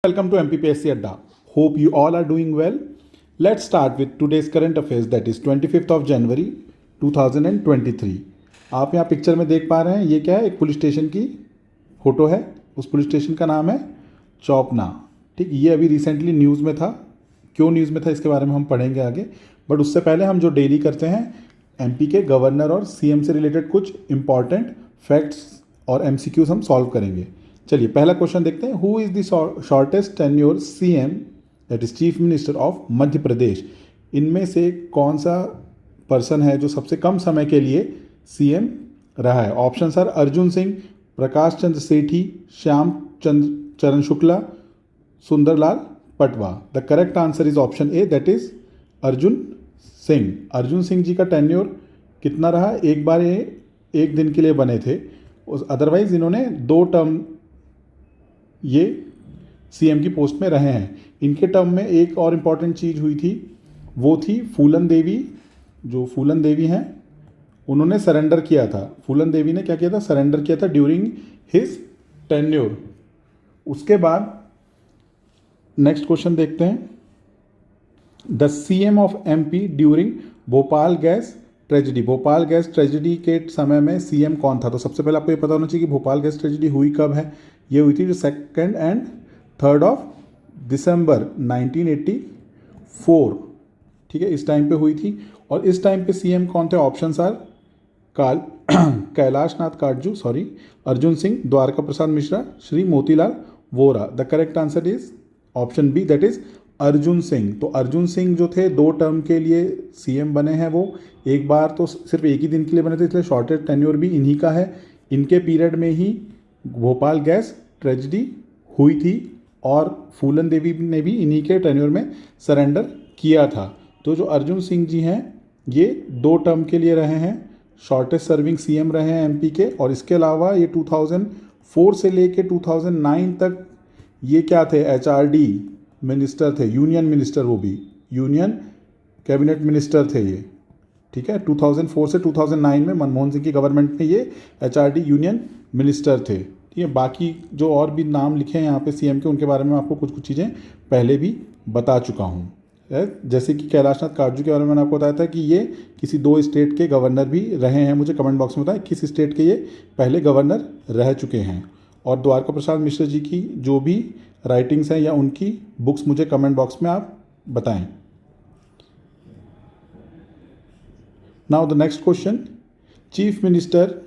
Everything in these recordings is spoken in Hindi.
Welcome to MPPSC Adda. Hope you all are doing well. Let's start with today's current affairs, that is 25th of January 2023. आप यहाँ पिक्चर में देख पा रहे हैं, ये क्या है, एक पुलिस स्टेशन की फ़ोटो है। उस पुलिस स्टेशन का नाम है चौपना। ठीक, ये अभी रिसेंटली न्यूज़ में था। क्यों न्यूज़ में था इसके बारे में हम पढ़ेंगे आगे, बट उससे पहले हम जो डेली करते हैं एमपी के गवर्नर और सीएम से रिलेटेड कुछ इंपॉर्टेंट फैक्ट्स और एमसीक्यूज हम सॉल्व करेंगे। चलिए पहला क्वेश्चन देखते हैं। Who is the shortest tenure CM, that is chief minister of Madhya Pradesh. इनमें से कौन सा पर्सन है जो सबसे कम समय के लिए सीएम रहा है? Option are Arjun Singh, Prakash Chandra Sethi, Shyama Charan Shukla, Sunderlal Patwa. The correct answer is option A, that is Arjun Singh. Arjun Singh ji का टेन्योर कितना रहा? एक बार ये एक दिन के लिए बने थे, अदरवाइज इन्होंने 2 टर्म ये सीएम की पोस्ट में रहे हैं। इनके टर्म में एक और इम्पॉर्टेंट चीज़ हुई थी, वो थी फूलन देवी। जो फूलन देवी हैं उन्होंने सरेंडर किया था। फूलन देवी ने क्या किया था? सरेंडर किया था ड्यूरिंग हिज टेन्योर। उसके बाद नेक्स्ट क्वेश्चन देखते हैं। The CM of MP during Bhopal gas tragedy. Bhopal gas tragedy के समय में सीएम कौन था? तो सबसे पहले आपको ये पता होना चाहिए कि भोपाल गैस ट्रेजिडी हुई कब है। ये हुई थी जो 2 and 3 दिसंबर 1984। ठीक है, इस टाइम पे हुई थी। और इस टाइम पे सीएम कौन थे? Option are Kailash Nath Katju, Arjun Singh, Dwarka Prasad Mishra, Shri Motilal Vora. The correct answer is option B, that is Arjun Singh. तो अर्जुन सिंह जो थे 2 टर्म के लिए सीएम बने हैं। वो एक बार तो सिर्फ एक ही दिन के लिए बने थे, इसलिए शॉर्टेस्ट टेन्योर भी इन्हीं का है। इनके पीरियड में ही भोपाल गैस ट्रेजिडी हुई थी और फूलन देवी ने भी इन्हीं के टेन्योर में सरेंडर किया था। तो जो अर्जुन सिंह जी हैं ये 2 टर्म के लिए रहे हैं, शॉर्टेस्ट सर्विंग सीएम रहे हैं एमपी के। और इसके अलावा ये 2004 से लेके 2009 तक ये क्या थे? एचआरडी मिनिस्टर थे, यूनियन मिनिस्टर, वो भी यूनियन कैबिनेट मिनिस्टर थे ये। ठीक है, 2004 से 2009 में मनमोहन सिंह की गवर्नमेंट में ये एचआरडी यूनियन मिनिस्टर थे। ठीक है, बाकी जो और भी नाम लिखे हैं यहाँ पे सीएम के, उनके बारे में आपको कुछ चीज़ें पहले भी बता चुका हूँ। जैसे कि कैलाशनाथ काटजू के बारे में मैंने आपको बताया था कि ये किसी 2 स्टेट के गवर्नर भी रहे हैं। मुझे कमेंट बॉक्स में बताएं किस स्टेट के ये पहले गवर्नर रह चुके हैं। और द्वारका प्रसाद मिश्र जी की जो भी राइटिंग्स हैं या उनकी बुक्स मुझे कमेंट बॉक्स में आप बताएं। Now the next question. Chief minister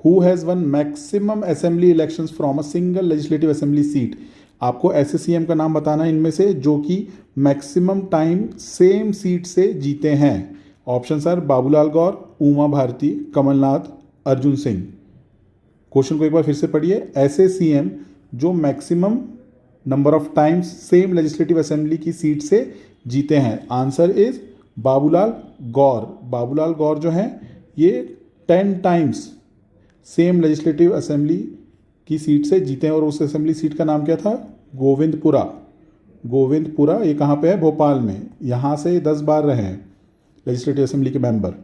who has one maximum assembly elections from a single legislative assembly seat. आपको ऐसे सीएम का नाम बताना है इनमें से जो कि मैक्सिमम टाइम सेम सीट से जीते हैं। Option are Babulal Gaur, Uma Bharti, Kamal Nath, Arjun Singh. Question को एक बार फिर से पढ़िए। ऐसे सीएम जो maximum number of times same legislative assembly की सीट से जीते हैं। Answer is Babulal Gaur. बाबूलाल गौर जो हैं ये 10 टाइम्स सेम लेजिस्लेटिव असेंबली की सीट से जीते हैं। और उस असेंबली सीट का नाम क्या था? गोविंदपुरा। गोविंदपुरा ये कहाँ पे है? भोपाल में। यहाँ से 10 बार रहे हैं लेजिस्लेटिव असेंबली के मेंबर।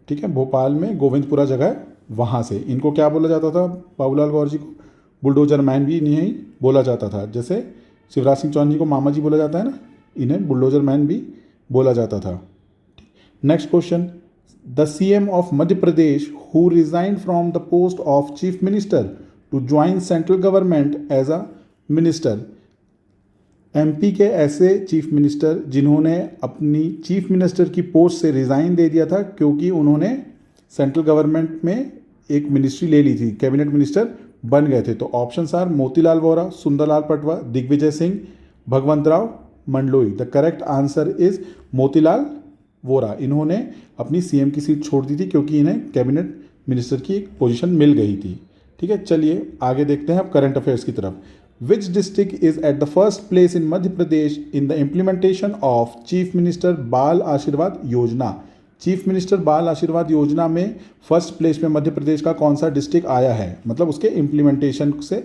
ठीक है, भोपाल में गोविंदपुरा जगह है, वहाँ से। इनको क्या बोला जाता था? बाबूलाल गौर जी को बुलडोजर मैन भी नहीं बोला जाता था। जैसे शिवराज सिंह चौहान जी को मामा जी बोला जाता है ना, इन्हें बुलडोजर मैन भी बोला जाता था। Next question. The CM of Madhya Pradesh who resigned from the post of chief minister to join central government as a minister. MP के ऐसे चीफ मिनिस्टर जिन्होंने अपनी चीफ मिनिस्टर की पोस्ट से रिज़ाइन दे दिया था क्योंकि उन्होंने सेंट्रल गवर्नमेंट में एक मिनिस्ट्री ले ली थी, कैबिनेट मिनिस्टर बन गए थे। तो option are Motilal Vora, Sunderlal Patwa, Digvijaya Singh, Bhagwantrao Mandloi. The correct answer is Motilal Vora. इन्होंने अपनी सीएम की सीट छोड़ दी थी क्योंकि इन्हें कैबिनेट मिनिस्टर की एक पोजीशन मिल गई थी। ठीक है, चलिए आगे देखते हैं अब करंट अफेयर्स की तरफ। Which district is at the first place in Madhya Pradesh in the implementation of chief minister Bal Ashirwad योजना। चीफ मिनिस्टर बाल आशीर्वाद योजना में फर्स्ट प्लेस में मध्य प्रदेश का कौन सा डिस्ट्रिक्ट आया है? मतलब उसके इम्प्लीमेंटेशन से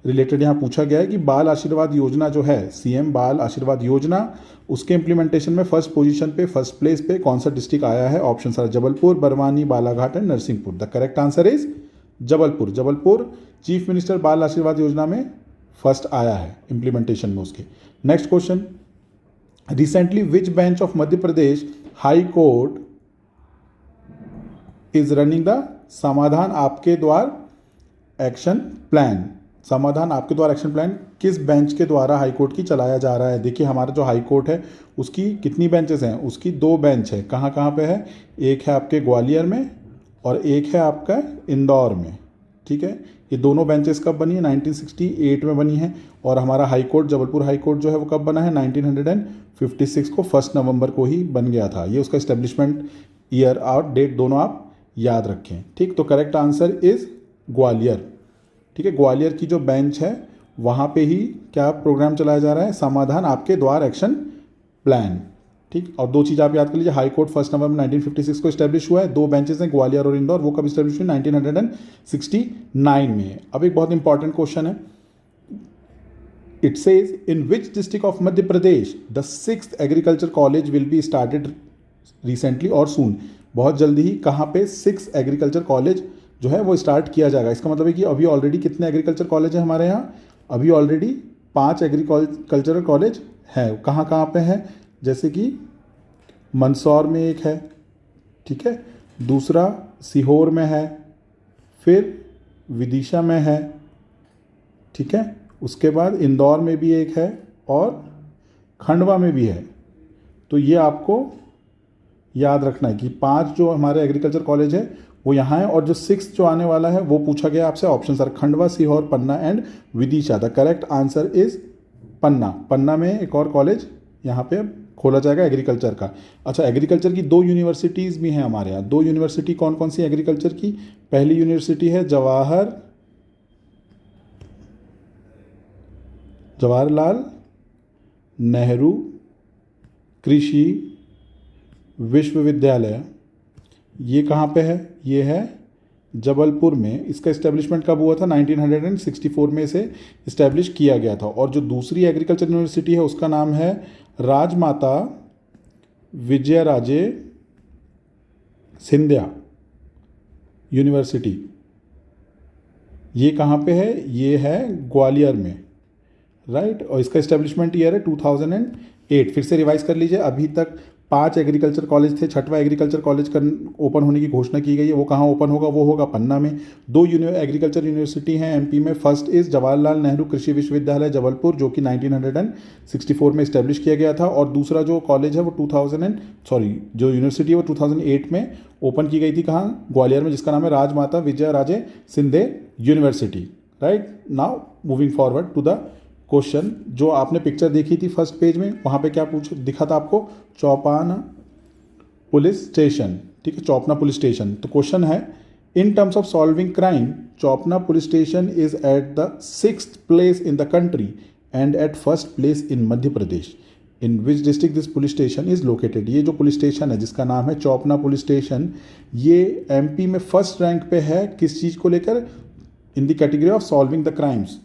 रिलेटेड यहाँ पूछा गया है कि बाल आशीर्वाद योजना जो है, सीएम बाल आशीर्वाद योजना, उसके इम्प्लीमेंटेशन में फर्स्ट पोजीशन पे, फर्स्ट प्लेस पे कौन सा डिस्ट्रिक्ट आया है? Option are Jabalpur, Barwani, Balaghat and Narsinghpur. The correct answer is Jabalpur. Jabalpur chief minister Bal Ashirwad योजना में फर्स्ट आया है इम्प्लीमेंटेशन में उसके। Next question, recently which bench of Madhya Pradesh high court is running the समाधान आपके द्वार एक्शन प्लान। समाधान आपके द्वारा एक्शन प्लान किस बेंच के द्वारा हाई कोर्ट की चलाया जा रहा है? देखिए हमारा जो हाई कोर्ट है उसकी कितनी बेंचेस हैं? उसकी 2 बेंच है। कहाँ कहाँ पे है? एक है आपके ग्वालियर में और एक है आपका इंदौर में। ठीक है, ये दोनों बेंचेस कब बनी है? 1968 में बनी है। और हमारा high court, Jabalpur high court जो है वो कब बना है? 1956 को, 1 नवंबर को ही बन गया था। ये उसका इस्टेब्लिशमेंट ईयर और डेट दोनों आप याद रखें। ठीक, तो करेक्ट आंसर इज ग्वालियर। ठीक है, ग्वालियर की जो बेंच है वहाँ पे ही क्या प्रोग्राम चलाया जा रहा है? समाधान आपके द्वार एक्शन प्लान। ठीक, और 2 चीज़ आप याद कर लीजिए, हाई कोर्ट 1 नवंबर 1956 को इस्टेब्लिश हुआ है। 2 बेंचेस हैं ग्वालियर और इंदौर, वो कब इस्टेब्लिश हुई? 1969 में। अब एक बहुत इंपॉर्टेंट क्वेश्चन है, it says in which district of Madhya Pradesh the 6th agriculture college will be started recently और सून। बहुत जल्दी ही कहाँ पे 6 एग्रीकल्चर कॉलेज जो है वो स्टार्ट किया जाएगा। इसका मतलब है कि अभी ऑलरेडी कितने एग्रीकल्चर कॉलेज हैं हमारे यहाँ? अभी ऑलरेडी 5 एग्रीकल्चरल कॉलेज हैं। कहाँ कहाँ पे हैं? जैसे कि मंदसौर में एक है, ठीक है, दूसरा सीहोर में है, फिर विदिशा में है, ठीक है, उसके बाद इंदौर में भी एक है और खंडवा में भी है। तो ये आपको याद रखना है कि 5 जो हमारे एग्रीकल्चर कॉलेज है वो यहाँ है, और जो 6th जो आने वाला है वो पूछा गया आपसे option sir, Khandwa, Sehore, Panna and Vidisha. The correct answer is Panna. Panna में एक और कॉलेज यहाँ पे खोला जाएगा एग्रीकल्चर का। अच्छा, एग्रीकल्चर की 2 यूनिवर्सिटीज़ भी हैं हमारे यहाँ। 2 यूनिवर्सिटी कौन कौन सी एग्रीकल्चर की? पहली यूनिवर्सिटी है जवाहरलाल नेहरू कृषि विश्वविद्यालय। ये कहाँ पे है? ये है जबलपुर में। इसका इस्टेब्लिशमेंट कब हुआ था? 1964 में इसे इस्टेब्लिश किया गया था। और जो दूसरी एग्रीकल्चर यूनिवर्सिटी है उसका नाम है राजमाता विजयराजे सिंधिया यूनिवर्सिटी। ये कहाँ पे है? ये है ग्वालियर में, राइट। और इसका इस्टेब्लिशमेंट ईयर है 2008। फिर से रिवाइज कर लीजिए, अभी तक 5 एग्रीकल्चर कॉलेज थे, 6वां एग्रीकल्चर कॉलेज का ओपन होने की घोषणा की गई है। वो कहाँ ओपन होगा? वो होगा पन्ना में। 2 एग्रीकल्चर यूनिवर्सिटी हैं एमपी में। फर्स्ट इज जवाहरलाल नेहरू कृषि विश्वविद्यालय जबलपुर, जो कि 1964 में इस्टेब्लिश किया गया था। और दूसरा जो कॉलेज है वो जो यूनिवर्सिटी है वो 2008 में ओपन की गई थी। कहाँ? ग्वालियर में, जिसका नाम है Rajmata Vijayaraje Scindia university, right. Now moving forward to the question. जो आपने पिक्चर देखी थी फर्स्ट पेज में, वहाँ पे क्या दिखा था आपको? चौपाना पुलिस स्टेशन, ठीक है, चौपना पुलिस स्टेशन। तो क्वेश्चन है, in terms of solving crime Choupna police station is at the 6th place in the country and at 1st place in Madhya Pradesh. In which district this police station is located. ये जो पुलिस स्टेशन है जिसका नाम है चौपना पुलिस स्टेशन, ये एमपी में 1st रैंक पे है। किस चीज़ को लेकर? In the category of solving the crimes.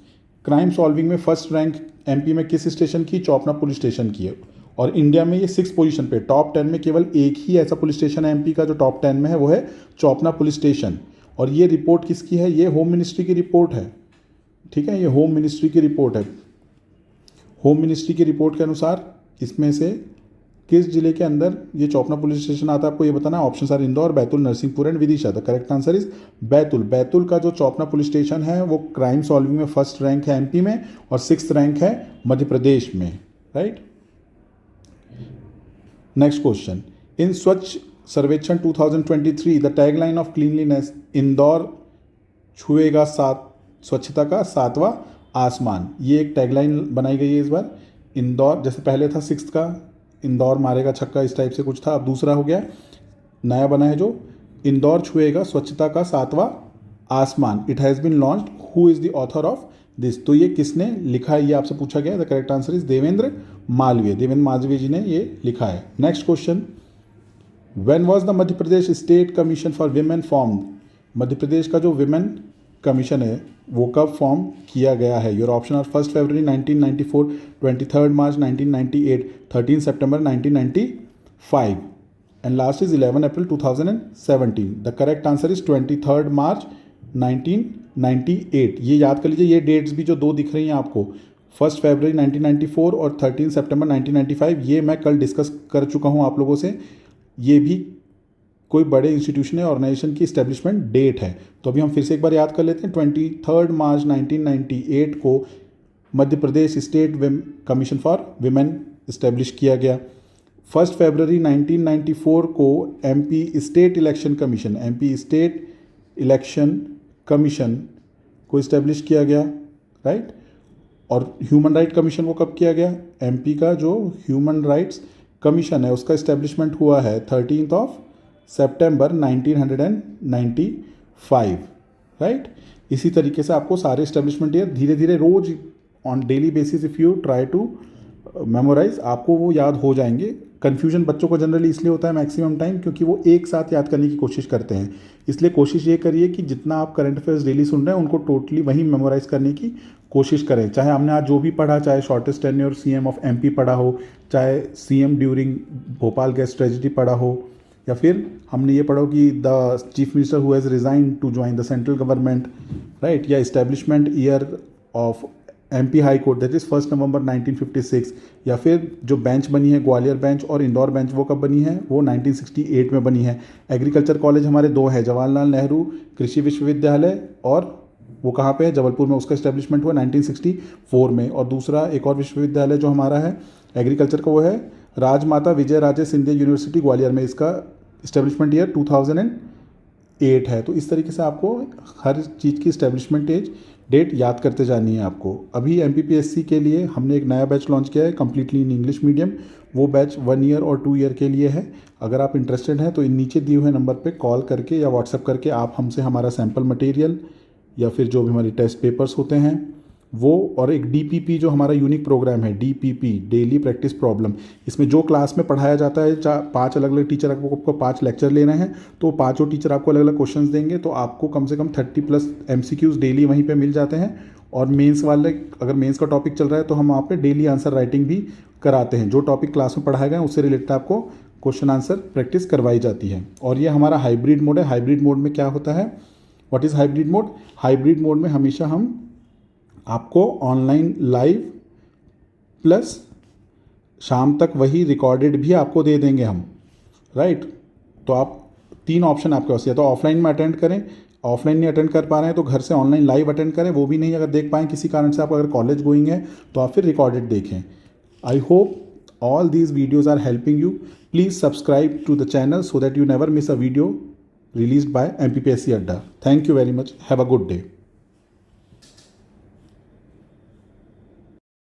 Crime solving में 1st रैंक एमपी में किस स्टेशन की? चौपना पुलिस स्टेशन की है। और इंडिया में ये 6th पोजीशन पे, टॉप 10 में केवल एक ही ऐसा पुलिस स्टेशन है एमपी का जो टॉप 10 में है, वो है चौपना पुलिस स्टेशन। और ये रिपोर्ट किसकी है? ये होम मिनिस्ट्री की रिपोर्ट है, ठीक है, ये होम मिनिस्ट्री की रिपोर्ट है। होम मिनिस्ट्री की रिपोर्ट के अनुसार इसमें से किस जिले के अंदर ये चौपना पुलिस स्टेशन आता है, आपको ये बताना है। Option are Indore, Betul, Narsinghpur and Vidisha. The correct answer is Betul. Betul का जो चौपना पुलिस स्टेशन है वो क्राइम सॉल्विंग में 1st रैंक है एमपी में और 6th रैंक है मध्य प्रदेश में, राइट। नेक्स्ट क्वेश्चन, इन स्वच्छ सर्वेक्षण 2023 the tagline of cleanliness, Indore छुएगा स्वच्छता का 7वां आसमान। ये एक टैगलाइन बनाई गई है इस बार। इंदौर, जैसे पहले था 6th का इंदौर मारेगा छक्का, इस टाइप से कुछ था, अब दूसरा हो गया, नया बना है जो इंदौर छुएगा स्वच्छता का 7वां आसमान। It has been launched, who is the author of this. तो ये किसने लिखा है, ये आपसे पूछा गया। The correct answer is Devendra Malviya. Devendra Malviya ji ने ये लिखा है। Next question, when was the Madhya Pradesh state commission for women formed. Madhya Pradesh का जो विमेन कमीशन है वो कब फॉर्म किया गया है? Your option are 1 February 1994, 23 March 1998, 13 September 1995 and last is 11 April 2017। The correct answer is 23 मार्च 1998, ये याद कर लीजिए। ये डेट्स भी जो दो दिख रही हैं आपको, 1 फरवरी 1994 और 13 सितंबर 1995, ये मैं कल डिस्कस कर चुका हूँ आप लोगों से। ये भी कोई बड़े इंस्टीट्यूशन या ऑर्गेनाइजेशन की इस्टेब्लिशमेंट डेट है। तो अभी हम फिर से एक बार याद कर लेते हैं। 23 मार्च 1998 को Madhya Pradesh state commission for women establish किया गया। 1 फरवरी 1994 को एमपी स्टेट इलेक्शन कमीशन को इस्टेब्लिश किया गया, राइट। और ह्यूमन राइट कमीशन को कब किया गया? एमपी का जो ह्यूमन राइट्स कमीशन है उसका इस्टेब्लिशमेंट हुआ है 13 सितंबर 1995, राइट। इसी तरीके से आपको सारे इस्टेब्लिशमेंट ईयर धीरे धीरे रोज on daily basis if you try to memorise, आपको वो याद हो जाएंगे। कन्फ्यूजन बच्चों को जनरली इसलिए होता है मैक्सिमम टाइम क्योंकि वो एक साथ याद करने की कोशिश करते हैं। इसलिए कोशिश ये करिए कि जितना आप करंट अफेयर्स डेली सुन रहे हैं उनको टोटली वहीं मेमोराइज करने की कोशिश करें। चाहे हमने आज जो भी पढ़ा, चाहे shortest tenure CM of MP पढ़ा हो, चाहे CM during Bhopal gas tragedy पढ़ा हो, या फिर हमने ये पढ़ा हो कि the chief minister who has resign to join the central government, right, या establishment year of MP high court that is 1 November 1956, या फिर जो बेंच बनी है ग्वालियर बेंच और इंदौर बेंच वो कब बनी है? वो 1968 में बनी है। एग्रीकल्चर कॉलेज हमारे दो है, जवाहरलाल नेहरू कृषि विश्वविद्यालय, और वो कहाँ पे है? जबलपुर में। उसका इस्टेब्लिशमेंट हुआ 1964 में। और दूसरा एक और विश्वविद्यालय जो हमारा है एग्रीकल्चर का वो है राजमाता विजय राजे सिंधिया यूनिवर्सिटी ग्वालियर में। इसका इस्टेब्लिशमेंट ईयर 2008 है। तो इस तरीके से आपको हर चीज़ की इस्टेब्लिशमेंट डेट याद करते जानी है आपको। अभी एमपीपीएससी के लिए हमने एक नया बैच लॉन्च किया है कम्प्लीटली इन इंग्लिश मीडियम। वो बैच 1 ईयर और 2 ईयर के लिए है। अगर आप इंटरेस्टेड हैं तो इन नीचे दिए हुए नंबर पे कॉल करके या व्हाट्सएप करके आप हमसे हमारा सैम्पल मटेरियल या फिर जो भी हमारी टेस्ट पेपर्स होते हैं वो, और एक डीपीपी जो हमारा यूनिक प्रोग्राम है डीपीपी डेली प्रैक्टिस प्रॉब्लम, इसमें जो क्लास में पढ़ाया जाता है 5 अलग अलग टीचर आपको 5 लेक्चर लेने हैं, तो पाँचों टीचर आपको अलग अलग क्वेश्चंस देंगे। तो आपको कम से कम 30+ MCQs डेली वहीं पे मिल जाते हैं। और मेंस वाले, अगर मेंस का टॉपिक चल रहा है तो हम वहाँ पे डेली आंसर राइटिंग भी कराते हैं। जो टॉपिक क्लास में पढ़ाया गया उससे रिलेटेड आपको क्वेश्चन आंसर प्रैक्टिस करवाई जाती है। और ये हमारा हाइब्रिड मोड है। हाइब्रिड मोड में क्या होता है? What is hybrid mode? Hybrid mode में हमेशा हम आपको ऑनलाइन लाइव प्लस शाम तक वही रिकॉर्डेड भी आपको दे देंगे हम, राइट। तो आप 3 ऑप्शन आपके पास, या तो ऑफलाइन में अटेंड करें, ऑफलाइन नहीं अटेंड कर पा रहे हैं तो घर से ऑनलाइन लाइव अटेंड करें, वो भी नहीं अगर देख पाएँ किसी कारण से आप, अगर कॉलेज गोइंग है तो आप फिर रिकॉर्डेड देखें। I hope all these videos are helping you. Please subscribe to the channel so that you never miss a video released by MPPSC Adda. Thank you very much. Have a good day.